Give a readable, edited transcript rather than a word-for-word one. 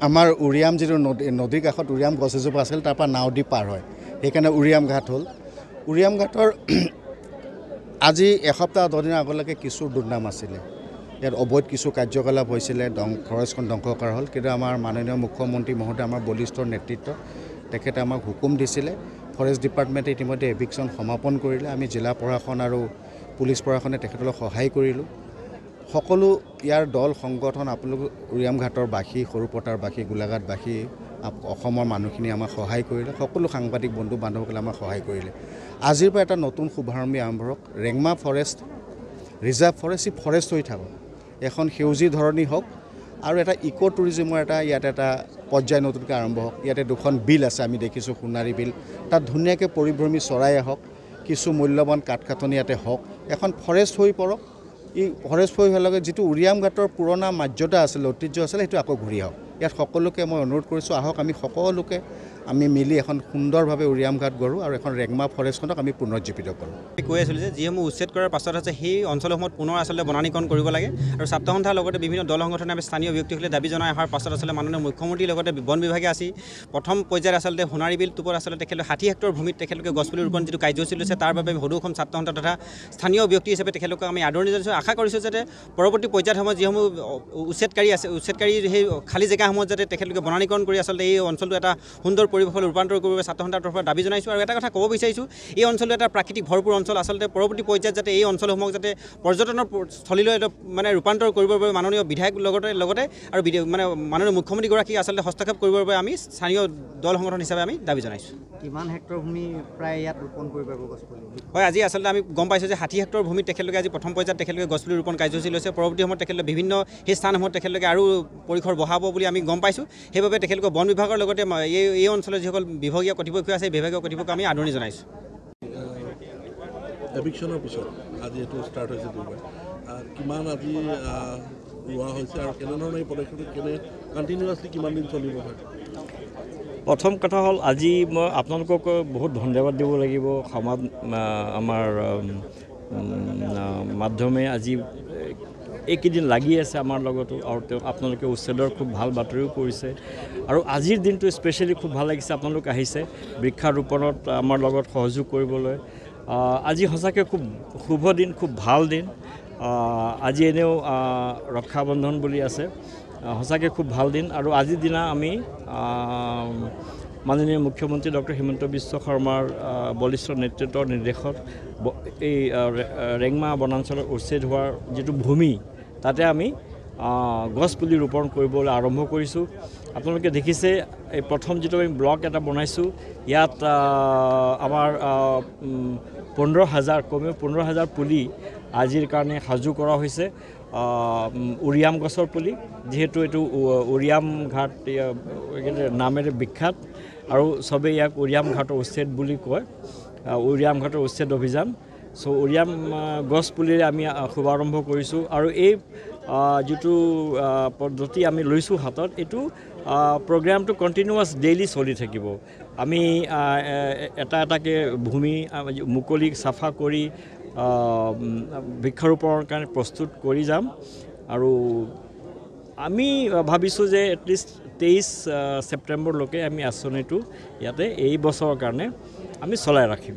আমাৰ উৰিয়াম যিটো নদীৰ কাষত উৰিয়াম গছ এজোপা আছিল তাৰ পৰা নাও দি পাৰ হয় সেইকাৰণে উৰিয়াম ঘাট হ'ল উৰিয়াম ঘাটৰ আজি এসপ্তাহ 10 দিনৰ আগলৈকে কিছু দুৰ্নাম আছিলে ইয়াত অবৈধ কিছু কাৰ্যকলাপ হৈছিলে ফৰেষ্টখন ধ্বংস কৰা হ'ল কিন্তু আমাৰ মাননীয় মুখ্যমন্ত্ৰী মহোদয় আমাৰ বলিষ্ঠৰ নেতৃত্ব তেখেতে আমাক হুকুম দিছিলে ফৰেষ্ট ডিপাৰ্টমেণ্টে ইতিমধ্যে এভিকশ্যন সমাপন কৰিলে আমি জিলা প্ৰশাসন আৰু পুলিচ প্ৰশাসনে তেখেতক সহায় কৰিলোঁ সকলো ইয়াৰ দল সংগঠন আপোনালোক উৰিয়াম ঘাটৰ বাসী সৰুপটাৰ বাসী গোলাঘাটবাসী অসমৰ মানুহখিনি আমাক সহায় কৰিলে সকলো সাংবাদিক বন্ধু বান্ধৱসকলে আমাক সহায় কৰিলে আজিৰ পৰা এটা নতুন শুভাৰম্ভী আৰম্ভ হওক Rengma forest reserve forest forest হৈ থাকক এখন সেউজী ধৰণী হওক আৰু এটা ইকো টুৰিজিমৰ এটা ইয়াত এটা পৰ্যায় নতুনকৈ আৰম্ভ হওক ইয়াতে দুখন বিল আছে আমি দেখিছোঁ সোণাৰী বিল তাত ধুনীয়াকৈ পৰিভ্ৰমী চৰাই আহক কিছু মূল্যৱান কাঠকাঠনি ইয়াতে হওক এখন ফৰেষ্ট হৈ পৰক এই ফৰেষ্ট হৈ হোৱাৰ লগে যিটো উৰিয়াম ঘাটৰ পুৰণা মৰ্যাদা আছিলে ঐতিহ্য আছিলে সেইটো আকৌ ঘূৰি আহক ইয়াত সকলোকে মই অনুৰোধ কৰিছোঁ আহক আমি সকলোকে আমি মিলি এখন সুন্দৰভাৱে উৰিয়াম ঘাট গঢ়োঁ আৰু এখন ৰেংমা ফৰেষ্টখনক আমি পুনৰুজ্জীৱিত কৰোঁ কৈ আছিলোঁ যে যিসমূহ উচ্ছেদ কৰাৰ পাছত আছে সেই অঞ্চলসমূহত পুনৰ আচলতে বনানীকৰণ কৰিব লাগে আৰু ছাত্ৰ সন্থাৰ লগতে বিভিন্ন দল সংগঠনে আমি স্থানীয় ব্যক্তিসকলে দাবী জনাই অহাৰ পাছত আচলতে মাননীয় মুখ্যমন্ত্ৰীৰ লগতে বন বিভাগে আছে প্ৰথম পৰ্যায়ত আচলতে সোণাৰী বিল টোপত আচলতে তেখেতলোকে 60 হেক্টৰ ভূমিত তেখেতলোকে গছপুলি ৰোপণ যিটো কাৰ্যসূচী লৈছে তাৰ বাবে সদৌ অসম ছাত্ৰ সন্থা তথা স্থানীয় ব্যক্তি হিচাপে তেখেতলোকক আমি আদৰণি জনাইছোঁ আশা কৰিছোঁ যাতে পৰৱৰ্তী পৰ্যায়ত সময়ত যিসমূহ উচ্ছেদকাৰী আছে উচ্ছেদকাৰী সেই খালী জেগাসমূহত যাতে তেখেতলোকে বনানীকৰণ কৰি আচলতে এই অঞ্চলটো এটা সুন্দৰ পৰিৱেশলৈ ৰূপান্তৰ কৰিব ছাত্ৰ সন্থাৰ তৰফৰ দাবী জনাইছোঁ আৰু এটা কথা ক'ব বিচাৰিছোঁ এই অঞ্চলটো এটা প্ৰাকৃতিক ভৰপূৰ অঞ্চল আচলতে পৰৱৰ্তী পৰ্যায়ত যাতে এই অঞ্চলসমূহক যাতে পৰ্যটনৰ স্থলীলৈ মানে ৰূপান্তৰ কৰিবৰ বাবে মাননীয় বিধায়ক লগতে আৰু মানে মাননীয় মুখ্যমন্ত্ৰীগৰাকী আচলতে হস্তক্ষেপ কৰিবৰ বাবে আমি স্থানীয় দল সংগঠন হিচাপে আমি দাবী জনাইছোঁ কিমান হেক্টৰ ভূমি প্ৰায় ইয়াত ৰোপণ কৰিব গছপুলি হয় আজি আচলতে আমি গম পাইছোঁ যে 60 হেক্টৰ ভূমিত তেখেতলোকে আজি প্ৰথম পৰ্যায়ত তেখেতলোকে গছপুলি ৰোপণ কাৰ্যসূচী লৈছে পৰৱৰ্তী সময়ত তেখেতলোকে বিভিন্ন সেই স্থানসমূহত তেখেতলোকে আৰু পৰিসৰ বঢ়াব বুলি আমি গম পাইছোঁ সেইবাবে তেখেতলোকে বন বিভাগৰ লগতে এই অঞ্চলৰ যিসকল বিভাগীয় কৰ্তৃপক্ষ আছে বিভাগীয় কৰ্তৃপক্ষক আমি আদৰণি জনাইছোঁ এভিকশ্যনৰ পিছত আজি এইটো ষ্টাৰ্ট হৈছে দুবাৰ কিমান আজি লোৱা হৈছে আৰু কেনেধৰণে এই পদক্ষেপটো কণ্টিনিউৱাছলি কিমান দিন চলিব হয় প্ৰথম কথা হ'ল আজি মই আপোনালোকক বহুত ধন্যবাদ দিব লাগিব সমাজ আমাৰ মাধ্যমে আজি এইকেইদিন লাগি আছে আমাৰ লগতো আৰু আপোনালোকে উচ্ছেদৰ খুব ভাল বাতৰিও কৰিছে আৰু আজিৰ দিনটো স্পেচিয়েলি খুব ভাল লাগিছে আপোনালোক আহিছে বৃক্ষাৰোপণত আমাৰ লগত সহযোগ কৰিবলৈ আজি সঁচাকৈ খুব শুভ দিন খুব ভাল দিন আজি এনেও ৰক্ষাবন্ধন বুলি আছে সঁচাকৈ খুব ভাল দিন আৰু আজিৰ দিনা আমি মাননীয় মুখ্যমন্ত্ৰী ডক্টৰ হিমন্ত বিশ্ব শৰ্মাৰ বলিষ্ঠ নেতৃত্বৰ নিৰ্দেশত এই ৰেংমা বনাঞ্চলৰ উচ্ছেদ হোৱাৰ যিটো ভূমি তাতে আমি গছপুলি ৰোপণ কৰিবলৈ আৰম্ভ কৰিছোঁ আপোনালোকে দেখিছে এই প্ৰথম যিটো আমি ব্লক এটা বনাইছোঁ ইয়াত আমাৰ 15,000 কমেও 15,000 পুলি আজিৰ কাৰণে সাজু কৰা হৈছে উৰিয়াম গছৰ পুলি যিহেতু এইটো উৰিয়াম ঘাট নামেৰে বিখ্যাত আৰু চবেই ইয়াক উৰিয়াম ঘাটৰ উচ্ছেদ বুলি কয় উৰিয়াম ঘাটৰ উচ্ছেদ অভিযান উৰিয়াম গছ পুলিৰে আমি শুভাৰম্ভ কৰিছোঁ আৰু এই যিটো পদ্ধতি আমি লৈছোঁ হাতত এইটো প্ৰগ্ৰামটো কণ্টিনিউৱাছ ডেইলি চলি থাকিব আমি এটা এটাকৈ ভূমি মুকলি চাফা কৰি বৃক্ষৰোপণৰ কাৰণে প্ৰস্তুত কৰি যাম আৰু আমি ভাবিছোঁ যে এটলিষ্ট 23 ছেপ্টেম্বৰলৈকে আমি আঁচনিটো ইয়াতে এই বছৰৰ কাৰণে আমি চলাই ৰাখিম